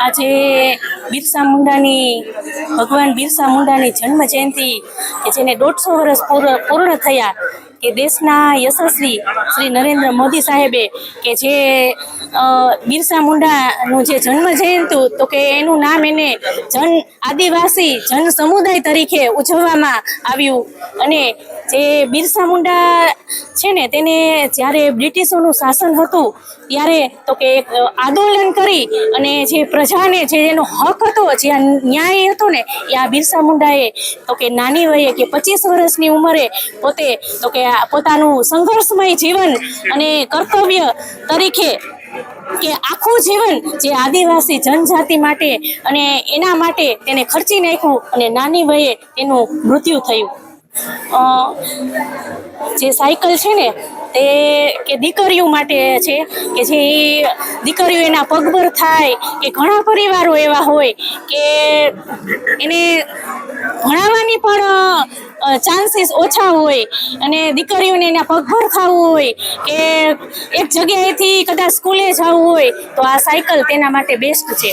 આજે બિરસા મુંડાની ભગવાન બિરસા મુંડાની જન્મ જયંતિ કે જેને 150 વર્ષ પૂર્ણ થયા કે દેશના યશસ્વી શ્રી નરેન્દ્ર મોદી સાહેબે કે જે બિરસા મુંડાનું જે જન્મ જયંતિ તો કે એનું નામ એને આદિવાસી જન સમુદાય તરીકે ઉજવવામાં આવ્યું। અને જે બિરસા મુંડા છે ને તેને જ્યારે બ્રિટિશોનું શાસન હતું ત્યારે તો કે એક આંદોલન કરી અને જે પ્રજાને જે એનો હક હતો, જે ન્યાય હતો ને એ આ બિરસા મુંડાએ તો કે નાની વયે કે 25 વર્ષની ઉંમરે પોતે તો કે પોતાનું સંઘર્ષમય જીવન અને કર્તવ્ય તરીકે કે આખું જીવન જે આદિવાસી જનજાતિ માટે અને એના માટે તેને ખર્ચી નાખ્યું અને નાની વયે તેનું મૃત્યુ થયું। જે સાયકલ છે ને તે કે દીકરીઓ માટે છે કે જે દીકરીઓ એના પગભર થાય કે ઘણા પરિવારો એવા હોય કે એને ભણાવવાની પણ ચાન્સીસ ઓછા હોય અને દીકરીઓને એના પગભર થવું હોય કે એક જગ્યાએથી કદાચ સ્કૂલે જવું હોય તો આ સાયકલ તેના માટે બેસ્ટ છે।